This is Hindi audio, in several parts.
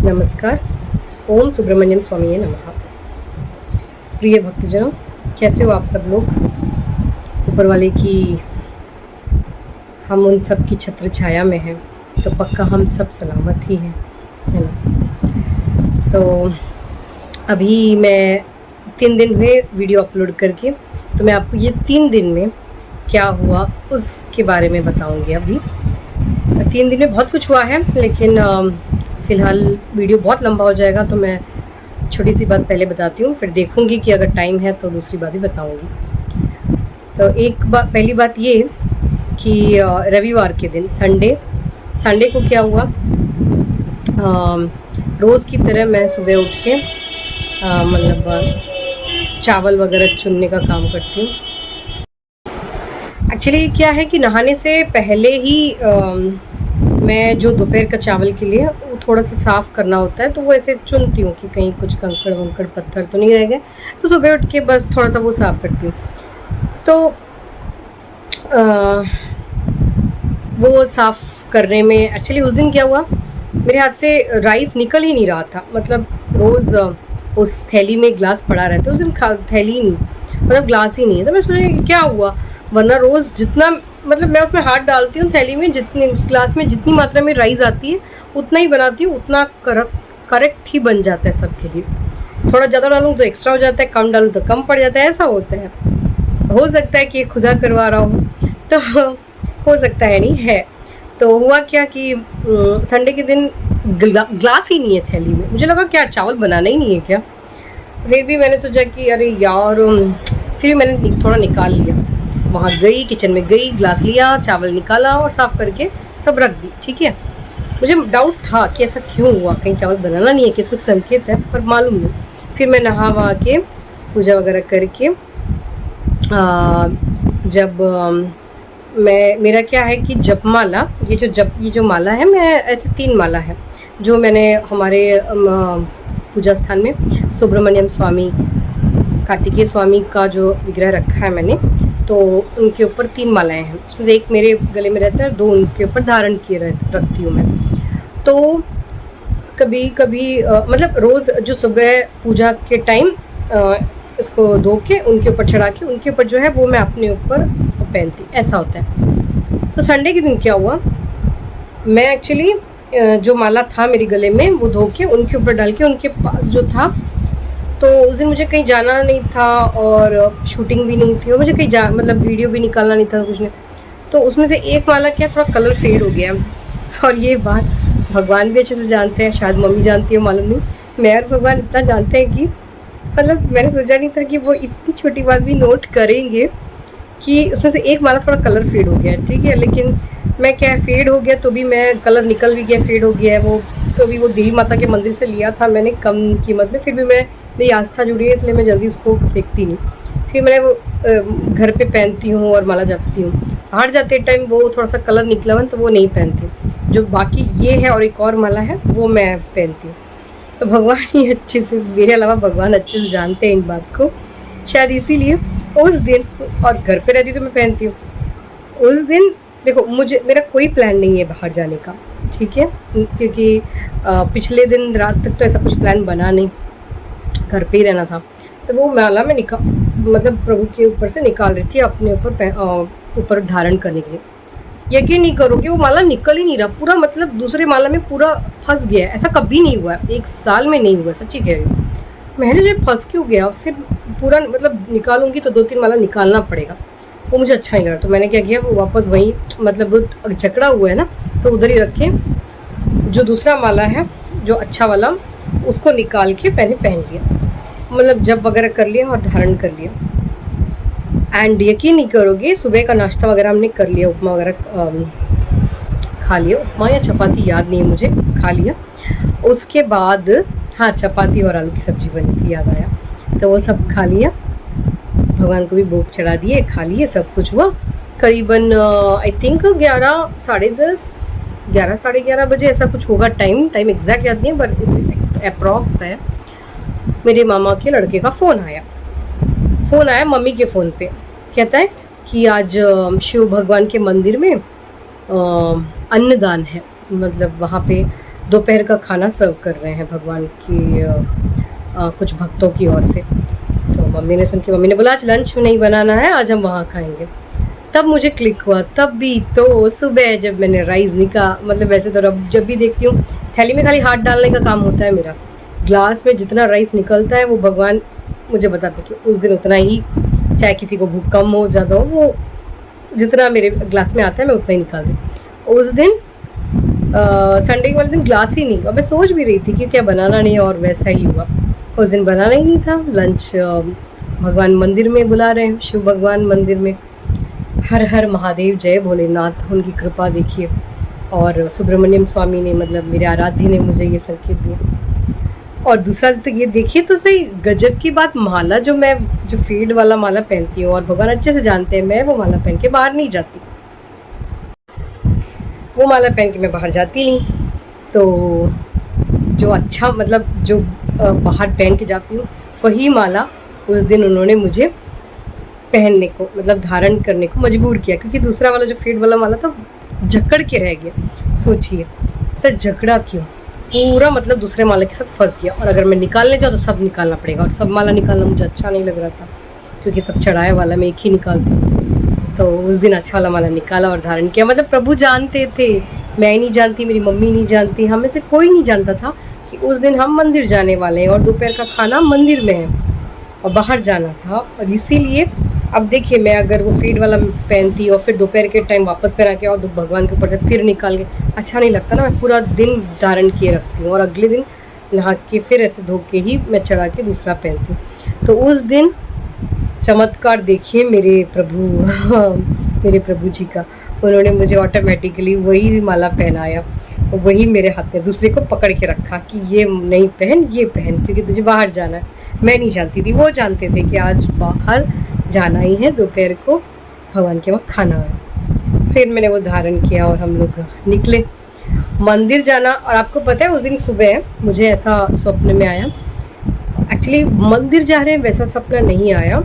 नमस्कार। ओम सुब्रमण्यम स्वामी नमः। प्रिय भक्तजनों, कैसे हो आप सब लोग। ऊपर वाले की हम उन सब की छत्र छाया में हैं तो पक्का हम सब सलामत ही हैं, है ना। तो अभी मैं 3 दिन हुए वीडियो अपलोड करके, तो मैं आपको ये 3 दिन में क्या हुआ उसके बारे में बताऊंगी। अभी 3 दिन में बहुत कुछ हुआ है, लेकिन फ़िलहाल वीडियो बहुत लंबा हो जाएगा, तो मैं छोटी सी बात पहले बताती हूँ, फिर देखूंगी कि अगर टाइम है तो दूसरी बात भी बताऊंगी। तो एक बात, पहली बात ये कि रविवार के दिन संडे को क्या हुआ। रोज़ की तरह मैं सुबह उठ के मतलब चावल वगैरह चुनने का काम करती हूँ। एक्चुअली क्या है कि नहाने से पहले ही मैं जो दोपहर का चावल के लिए वो थोड़ा सा साफ़ करना होता है, तो वो ऐसे चुनती हूँ कि कहीं कुछ कंकड़ वंकड़ पत्थर तो नहीं रह गए, तो सुबह उठ के बस थोड़ा सा वो साफ़ करती हूँ। तो वो साफ़ करने में एक्चुअली उस दिन क्या हुआ, मेरे हाथ से राइस निकल ही नहीं रहा था। मतलब रोज़ उस थैली में ग्लास पड़ा रहता है, उस दिन थैली ही नहीं, मतलब ग्लास ही नहीं है। तो मैं सोचा क्या हुआ, वरना रोज़ जितना मतलब मैं उसमें हाथ डालती हूँ थैली में, जितनी उस ग्लास में जितनी मात्रा में राइस आती है उतना ही बनाती हूँ, उतना करेक्ट ही बन जाता है सबके लिए। थोड़ा ज़्यादा डालूँ तो एक्स्ट्रा हो जाता है, कम डालूँ तो कम पड़ जाता है, ऐसा होता है। हो सकता है कि ये खुदा करवा रहा हूँ, तो हो सकता है, नहीं है। तो हुआ क्या कि संडे के दिन ग्लास ही नहीं है थैली में। मुझे लगा क्या चावल बनाना ही नहीं है क्या। फिर भी मैंने सोचा कि अरे यार, फिर मैंने थोड़ा निकाल लिया। वहाँ गई, किचन में गई, ग्लास लिया, चावल निकाला और साफ़ करके सब रख दी। ठीक है, मुझे डाउट था कि ऐसा क्यों हुआ, कहीं चावल बनाना नहीं है कि कुछ संकेत है, पर मालूम नहीं। फिर मैं नहा वहा के पूजा वगैरह करके जब मेरा क्या है कि जपमाला, ये जो माला है, मैं ऐसे 3 माला है जो मैंने हमारे पूजा स्थान में सुब्रमण्यम स्वामी, कार्तिकेय स्वामी का जो विग्रह रखा है मैंने, तो उनके ऊपर 3 मालाएं हैं। उसमें से एक मेरे गले में रहता है, 2 उनके ऊपर धारण किए रखती हूँ मैं। तो कभी कभी मतलब रोज़ जो सुबह पूजा के टाइम इसको धो के उनके ऊपर चढ़ा के उनके ऊपर जो है वो मैं अपने ऊपर पहनती, ऐसा होता है। तो संडे के दिन क्या हुआ, मैं एक्चुअली जो माला था मेरे गले में वो धो के उनके ऊपर डाल के उनके पास जो था, तो उस दिन मुझे कहीं जाना नहीं था और शूटिंग भी नहीं थी और मुझे कहीं मतलब वीडियो भी निकालना नहीं था, कुछ नहीं। तो उसमें से एक माला क्या थोड़ा कलर फेड हो गया, और ये बात भगवान भी अच्छे से जानते हैं, शायद मम्मी जानती है, मालूम नहीं। मैं और भगवान इतना जानते हैं कि मतलब मैंने सोचा नहीं था कि वो इतनी छोटी बात भी नोट करेंगे कि उसमें से एक माला थोड़ा कलर फेड हो गया। ठीक है, लेकिन मैं क्या फेड हो गया तो भी मैं, कलर निकल भी गया, फेड हो गया है वो, तो भी वो देवी माता के मंदिर से लिया था मैंने कम कीमत में, फिर भी मैं, मेरी आस्था जुड़ी है इसलिए मैं जल्दी उसको फेंकती नहीं। फिर मैंने वो घर पे पहनती हूँ और माला जपती हूँ। बाहर जाते टाइम वो थोड़ा सा कलर निकला हुआ तो वो नहीं पहनती, जो बाकी ये है और एक और माला है वो मैं पहनती हूँ। तो भगवान ही अच्छे से, मेरे अलावा भगवान अच्छे से जानते हैं इन बात को, शायद इसीलिए उस दिन, और घर पे रहती तो मैं पहनती हूँ। उस दिन देखो, मेरा कोई प्लान नहीं है बाहर जाने का, ठीक है, क्योंकि पिछले दिन रात तक तो ऐसा कुछ प्लान बना नहीं, घर पे ही रहना था। तो वो माला में मतलब प्रभु के ऊपर से निकाल रही थी अपने ऊपर धारण करने के लिए। यकीन नहीं करोगे, वो माला निकल ही नहीं रहा पूरा, मतलब दूसरे माला में पूरा फंस गया है। ऐसा कभी नहीं हुआ, 1 साल में नहीं हुआ, सच्ची कह रही हूँ। मैंने जब फंस क्यों गया, फिर पूरा मतलब निकालूंगी तो 2-3 माला निकालना पड़ेगा, वो मुझे अच्छा नहीं लगा। तो मैंने क्या किया, वो वापस वहीं, मतलब वो जकड़ा हुआ है ना, तो उधर ही रख के जो दूसरा माला है जो अच्छा वाला, उसको निकाल के पहन लिया, मतलब जब वगैरह कर लिया और धारण कर लिया। एंड यकीन नहीं करोगे, सुबह का नाश्ता वगैरह हमने कर लिया, उपमा वगैरह खा लिया, उपमा या चपाती याद नहीं है मुझे, खा लिया। उसके बाद हाँ, चपाती और आलू की सब्जी बनी थी, याद आया, तो वो सब खा लिया। भगवान को भी भोग चढ़ा दिए, खा लिए, सब कुछ हुआ। करीबन आई थिंक 11, साढ़े 11 बजे ऐसा कुछ होगा, टाइम एग्जैक्ट याद नहीं है, बट इस अप्रॉक्स है। मेरे मामा के लड़के का फ़ोन आया मम्मी के फ़ोन पे, कहता है कि आज शिव भगवान के मंदिर में अन्नदान है, मतलब वहाँ पे दोपहर का खाना सर्व कर रहे हैं भगवान की कुछ भक्तों की ओर से। तो मम्मी ने सुन के मम्मी ने बोला आज लंच नहीं बनाना है, आज हम वहाँ खाएंगे। तब मुझे क्लिक हुआ, तब भी तो सुबह जब मैंने राइस मतलब वैसे तो जब भी देखती हूँ थैली में खाली हाथ डालने का काम होता है मेरा, ग्लास में जितना राइस निकलता है वो भगवान मुझे बताते कि उस दिन उतना ही, चाहे किसी को भूख कम हो ज़्यादा हो, वो जितना मेरे ग्लास में आता है मैं उतना ही निकाल दूँ। उस दिन संडे वाले दिन ग्लास ही नहीं, और मैं सोच भी रही थी कि क्या बनाना नहीं है, और वैसा ही हुआ। उस दिन बनाना ही नहीं था लंच। भगवान मंदिर में बुला रहे हैं, शिव भगवान मंदिर में। हर हर महादेव, जय भोलेनाथ, उनकी कृपा देखिए। और सुब्रमण्यम स्वामी ने, मतलब मेरे आराध्य ने मुझे ये संकेत दिया। और दूसरा तो ये देखिए तो सही, गजब की बात, माला जो फेड वाला माला पहनती हूँ, और भगवान अच्छे से जानते हैं मैं वो माला पहन के बाहर नहीं जाती, वो माला पहन के मैं बाहर जाती नहीं। तो जो अच्छा मतलब जो बाहर पहन के जाती हूँ वही माला उस दिन उन्होंने मुझे पहनने को, मतलब धारण करने को मजबूर किया, क्योंकि दूसरा वाला जो फेड वाला माला था जकड़ के रह गया। सोचिए सर जकड़ा क्यों, पूरा मतलब दूसरे माला के साथ फंस गया। और अगर मैं निकालने जाऊँ तो सब निकालना पड़ेगा, और सब माला निकालना मुझे अच्छा नहीं लग रहा था, क्योंकि सब चढ़ाए वाला मैं एक ही निकालती हूँ। तो उस दिन अच्छा वाला माला निकाला और धारण किया। मतलब प्रभु जानते थे, मैं नहीं जानती, मेरी मम्मी नहीं जानती, हमें से कोई नहीं जानता था कि उस दिन हम मंदिर जाने वाले हैं, और दोपहर का खाना मंदिर में है और बाहर जाना था। और इसीलिए अब देखिए, मैं अगर वो फेड वाला पहनती और फिर दोपहर के टाइम वापस पहना के और भगवान के ऊपर से फिर निकाल के, अच्छा नहीं लगता ना। मैं पूरा दिन धारण किए रखती हूँ और अगले दिन नहा के फिर ऐसे धो के ही मैं चढ़ा के दूसरा पहनती हूँ। तो उस दिन चमत्कार देखिए मेरे प्रभु जी का, उन्होंने मुझे ऑटोमेटिकली वही माला पहनाया, वही मेरे हाथ में, दूसरे को पकड़ के रखा कि ये नहीं पहन, ये पहन, क्योंकि तुझे बाहर जाना है। मैं नहीं जानती थी, वो जानते थे कि आज बाहर जाना ही है, दोपहर को भगवान के वहाँ खाना है। फिर मैंने वो धारण किया और हम लोग निकले मंदिर जाना। और आपको पता है उस दिन सुबह मुझे ऐसा स्वप्न में आया, एक्चुअली मंदिर जा रहे हैं वैसा सपना नहीं आया,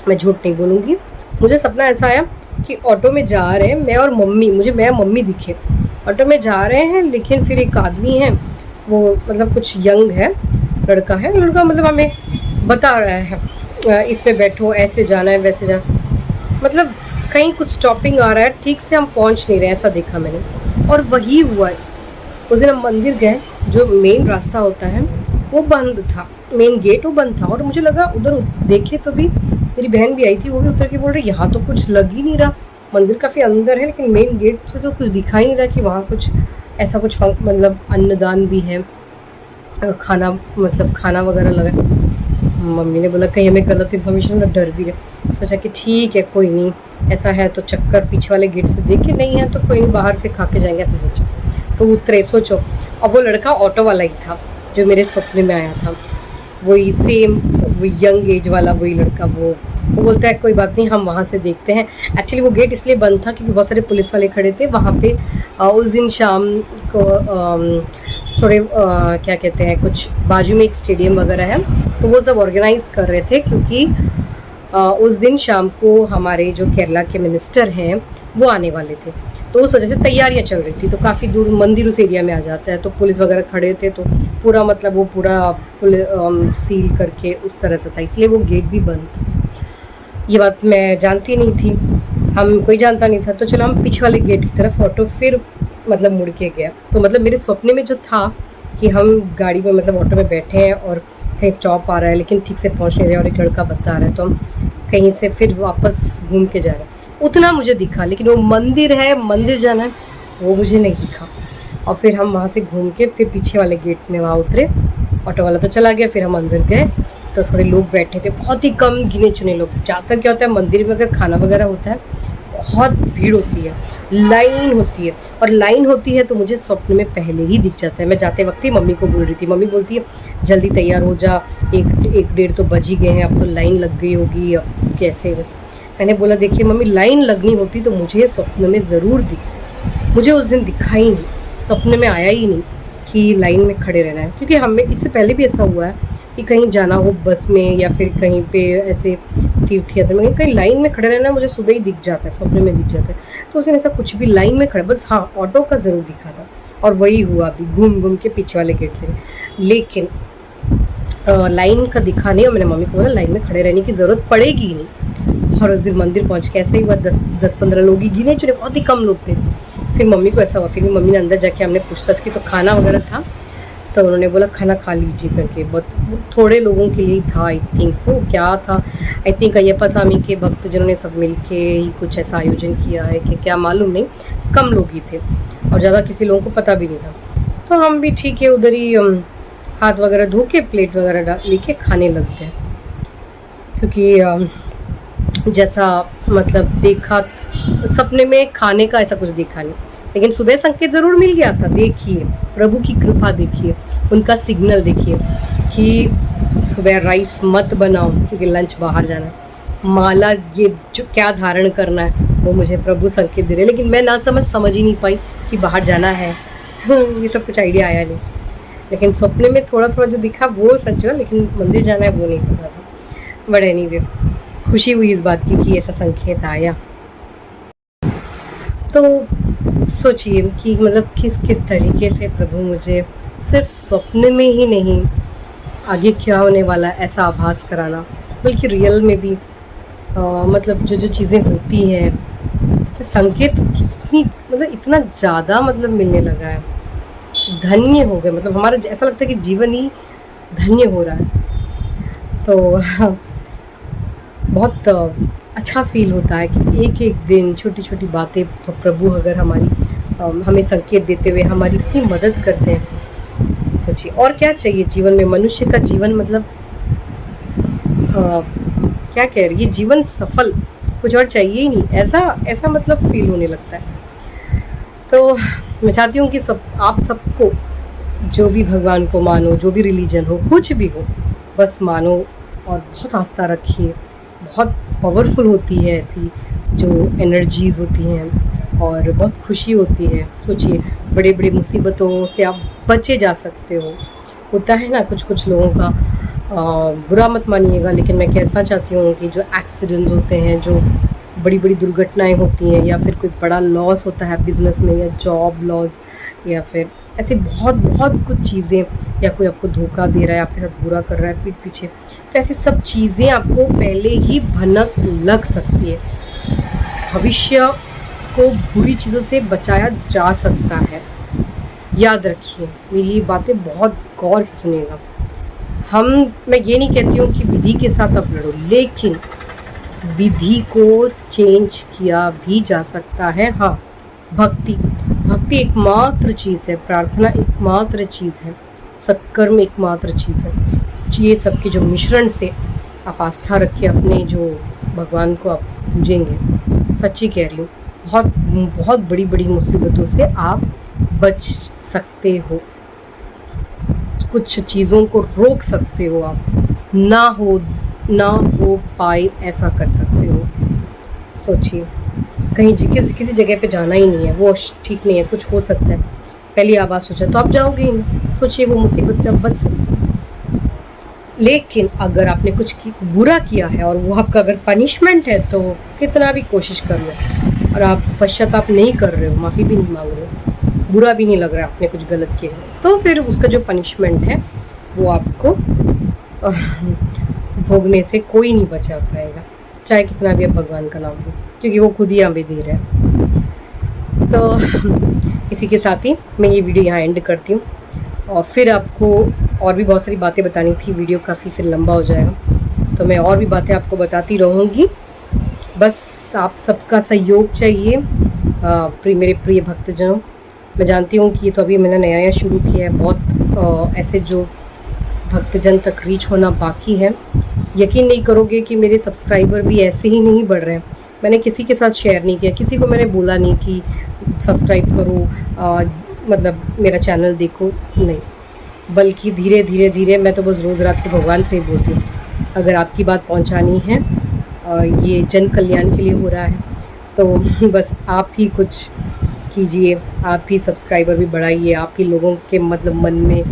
मैं झूठ नहीं बोलूँगी। मुझे सपना ऐसा आया कि ऑटो में जा रहे हैं मैं और मम्मी, मैं मम्मी दिखे, ऑटो में जा रहे हैं, लेकिन फिर एक आदमी है, वो मतलब कुछ यंग है, लड़का मतलब हमें बता रहा है इसमें बैठो, ऐसे जाना है, वैसे जाना, मतलब कहीं कुछ स्टॉपिंग आ रहा है, ठीक से हम पहुंच नहीं रहे, ऐसा देखा मैंने। और वही हुआ है, उस दिन हम मंदिर गए, जो मेन रास्ता होता है वो बंद था, मेन गेट वो बंद था। और मुझे लगा उधर देखे तो भी, मेरी बहन भी आई थी, वो भी उतर के बोल रही यहाँ तो कुछ लग ही नहीं रहा, मंदिर काफ़ी अंदर है लेकिन मेन गेट से तो कुछ दिखाई नहीं रहा कि वहाँ कुछ ऐसा कुछ मतलब अन्नदान भी है, खाना वगैरह लगा। मम्मी ने बोला कहीं हमें गलत इन्फॉर्मेशन का डर भी है। सोचा कि ठीक है कोई नहीं, ऐसा है तो चक्कर पीछे वाले गेट से देख के, नहीं है तो कोई नहीं बाहर से खा के जाएंगे, ऐसा सोचा। तो उतरे, सोचो, और वो लड़का ऑटो वाला ही था जो मेरे सपने में आया था, वही सेम, वो यंग एज वाला वही लड़का। वो बोलता है कोई बात नहीं, हम वहाँ से देखते हैं। एक्चुअली वो गेट इसलिए बंद था क्योंकि बहुत सारे पुलिस वाले खड़े थे वहाँ पे। उस दिन शाम को थोड़े क्या कहते हैं, कुछ बाजू में एक स्टेडियम वगैरह है, तो वो सब ऑर्गेनाइज कर रहे थे, क्योंकि उस दिन शाम को हमारे जो केरला के मिनिस्टर हैं वो आने वाले थे। तो उस वजह से तैयारियां चल रही थी, तो काफ़ी दूर मंदिर उस एरिया में आ जाता है, तो पुलिस वगैरह खड़े थे, तो पूरा मतलब वो पूरा सील करके उस तरह से था, इसलिए वो गेट भी बंद था। ये बात मैं जानती नहीं थी, हम कोई जानता नहीं था। तो चलो हम पीछे वाले गेट की तरफ ऑटो फिर मतलब मुड़ के गया। तो मतलब मेरे सपने में जो था कि हम गाड़ी में मतलब ऑटो में बैठे हैं और कहीं स्टॉप आ रहा है लेकिन ठीक से पहुंच नहीं रहे, और एक लड़का बता रहा है, तो हम कहीं से फिर वापस घूम के जा रहे हैं, उतना मुझे दिखा। लेकिन वो मंदिर है, मंदिर जाना है, वो मुझे नहीं दिखा। और फिर हम वहाँ से घूम के फिर पीछे वाले गेट में वहाँ उतरे, ऑटो वाला तो चला गया, फिर हम अंदर गए तो थोड़े लोग बैठे थे, बहुत ही कम गिने चुने लोग। ज़्यादातर क्या होता है मंदिर में अगर खाना वगैरह होता है बहुत भीड़ होती है, लाइन होती है, और लाइन होती है तो मुझे स्वप्न में पहले ही दिख जाता है। मैं जाते वक्त ही मम्मी को बोल रही थी, मम्मी बोलती है जल्दी तैयार हो जा, एक डेढ़ तो बज ही गए हैं, अब तो लाइन लग गई होगी, अब कैसे वैसे। मैंने बोला देखिए मम्मी, लाइन लगनी होती तो मुझे स्वप्न में ज़रूर दिख, मुझे उस दिन दिखा ही नहीं, सपने में आया ही नहीं कि लाइन में खड़े रहना है। क्योंकि हमें इससे पहले भी ऐसा हुआ है कि कहीं जाना हो बस में या फिर कहीं पे ऐसे तीर्थ यात्रा में, कहीं लाइन में खड़े रहना मुझे सुबह ही दिख जाता है, सपने में दिख जाता है। तो उस दिन ऐसा कुछ भी लाइन में खड़ा, बस हाँ ऑटो का ज़रूर दिखा था, और वही हुआ अभी, घूम घूम के पीछे वाले गेट से। लेकिन लाइन का दिखा नहीं, और मैंने मम्मी को बोला लाइन में खड़े रहने की ज़रूरत पड़ेगी ही नहीं। और उस दिन मंदिर पहुँच के ऐसा ही हुआ, 10-15 लोग ही गिने चुने, बहुत ही कम लोग थे। फिर मम्मी को ऐसा हुआ, फिर मम्मी ने अंदर जाके हमने पूछताछ की तो खाना वगैरह था, तो उन्होंने बोला खाना खा लीजिए करके। बहुत थोड़े लोगों के लिए था, आई थिंक सो। क्या था, आई थिंक अयप्पा स्वामी के भक्त जिन्होंने सब मिल के ही कुछ ऐसा आयोजन किया है कि क्या मालूम नहीं, कम लोग ही थे और ज़्यादा किसी लोगों को पता भी नहीं था। तो हम भी ठीक है उधर ही हाथ वगैरह धो के प्लेट वगैरह लेके खाने लग गए, क्योंकि जैसा मतलब देखा सपने में खाने का ऐसा कुछ देखा नहीं, लेकिन सुबह संकेत ज़रूर मिल गया था। देखिए प्रभु की कृपा, देखिए उनका सिग्नल, देखिए कि सुबह राइस मत बनाओ क्योंकि लंच बाहर जाना है। माला ये जो क्या धारण करना है वो मुझे प्रभु संकेत दे रहे, लेकिन मैं ना समझ ही नहीं पाई कि बाहर जाना है। ये सब कुछ आइडिया आया नहीं, लेकिन सपने में थोड़ा थोड़ा जो दिखा वो सच हुआ, लेकिन मंदिर जाना है वो नहीं पता था। बट एनीवे खुशी हुई इस बात की कि ऐसा संकेत आया। तो सोचिए कि मतलब किस किस तरीके से प्रभु मुझे सिर्फ स्वप्न में ही नहीं, आगे क्या होने वाला है ऐसा आभास कराना, बल्कि रियल में भी मतलब जो जो चीज़ें होती हैं, तो संकेत कितनी मतलब इतना ज़्यादा मतलब मिलने लगा है। धन्य हो गए, मतलब हमारा ऐसा लगता है कि जीवन ही धन्य हो रहा है। तो बहुत अच्छा फील होता है कि एक एक दिन छोटी छोटी बातें प्रभु अगर हमारी हमें संकेत देते हुए हमारी इतनी मदद करते हैं। सोचिए और क्या चाहिए जीवन में। मनुष्य का जीवन मतलब क्या कह रही है, जीवन सफल, कुछ और चाहिए ही नहीं, ऐसा मतलब फील होने लगता है। तो मैं चाहती हूँ कि आप सबको, जो भी भगवान को मानो, जो भी रिलीजन हो, कुछ भी हो, बस मानो और बहुत आस्था रखिए। बहुत पावरफुल होती है ऐसी जो एनर्जीज़ होती हैं और बहुत खुशी होती है। सोचिए बड़े बड़े मुसीबतों से आप बचे जा सकते हो। होता है ना कुछ कुछ लोगों का, बुरा मत मानिएगा, लेकिन मैं कहना चाहती हूँ कि जो एक्सीडेंट्स होते हैं, जो बड़ी बड़ी दुर्घटनाएं होती हैं, या फिर कोई बड़ा लॉस होता है बिज़नेस में, या जॉब लॉस, या फिर ऐसे बहुत बहुत कुछ चीज़ें, या कोई आपको धोखा दे रहा है, आपके साथ बुरा कर रहा है पीठ पीछे, तो ऐसी सब चीज़ें आपको पहले ही भनक लग सकती है। भविष्य को बुरी चीज़ों से बचाया जा सकता है, याद रखिए। मेरी बातें बहुत गौर से सुनिएगा। मैं ये नहीं कहती हूँ कि विधि के साथ आप लड़ो, लेकिन विधि को चेंज किया भी जा सकता है। हाँ, भक्ति एकमात्र चीज़ है, प्रार्थना एकमात्र चीज़ है, सत्कर्म एकमात्र चीज़ है। ये सब के जो मिश्रण से आप आस्था रखिए अपने जो भगवान को आप पूजेंगे, सच्ची कह रही हूँ, बहुत बहुत बड़ी बड़ी मुसीबतों से आप बच सकते हो। कुछ चीज़ों को रोक सकते हो, आप ना हो पाए ऐसा कर सकते हो। सोचिए कहीं किसी जगह पे जाना ही नहीं है, वो ठीक नहीं है, कुछ हो सकता है, पहली आवाज़ सोचा तो आप जाओगे ही नहीं। सोचिए वो मुसीबत से आप बच सकते हो। लेकिन अगर आपने कुछ बुरा किया है और वो आपका अगर पनिशमेंट है, तो कितना भी कोशिश कर लो और आप पश्चाताप नहीं कर रहे हो, माफ़ी भी नहीं मांग रहे हो, बुरा भी नहीं लग रहा आपने कुछ गलत किया, तो फिर उसका जो पनिशमेंट है वो आपको भोगने से कोई नहीं बचा पाएगा, चाहे कितना भी आप भगवान का नाम लो, क्योंकि वो खुद ही हमें दे रहे हैं। तो इसी के साथ ही मैं ये वीडियो यहाँ एंड करती हूँ, और फिर आपको और भी बहुत सारी बातें बतानी थी, वीडियो काफ़ी फिर लंबा हो जाएगा, तो मैं और भी बातें आपको बताती रहूँगी। बस आप सबका सहयोग चाहिए मेरे प्रिय भक्तजनों। मैं जानती हूँ कि ये तो अभी मैंने नया शुरू किया है, बहुत ऐसे जो भक्तजन तक रीच होना बाकी है। यकीन नहीं करोगे कि मेरे सब्सक्राइबर भी ऐसे ही नहीं बढ़ रहे हैं। मैंने किसी के साथ शेयर नहीं किया, किसी को मैंने बोला नहीं कि सब्सक्राइब करो, मतलब मेरा चैनल देखो, नहीं, बल्कि धीरे धीरे धीरे मैं तो बस रोज़ रात को भगवान से ही बोलती हूँ, अगर आपकी बात पहुँचानी है, ये जन कल्याण के लिए हो रहा है, तो बस आप ही कुछ कीजिए, आप ही सब्सक्राइबर भी बढ़ाइए, आप ही लोगों के मतलब मन में,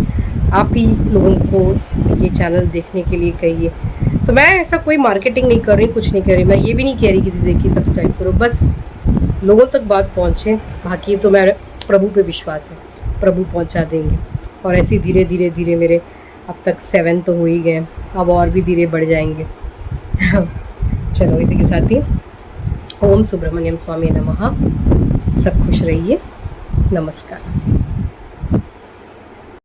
आप ही लोगों को ये चैनल देखने के लिए कहिए। तो मैं ऐसा कोई मार्केटिंग नहीं कर रही, कुछ नहीं कर रही, मैं ये भी नहीं कह रही किसी से कि सब्सक्राइब करो, बस लोगों तक बात पहुँचे, बाकी तो मैं प्रभु पे विश्वास है। प्रभु पहुंचा देंगे। और ऐसे धीरे धीरे धीरे मेरे अब तक 7 तो हो ही गए, अब और भी धीरे बढ़ जाएंगे। चलो इसी के साथ ही ओम सुब्रमण्यम स्वामी नमः। सब खुश रहिए। नमस्कार।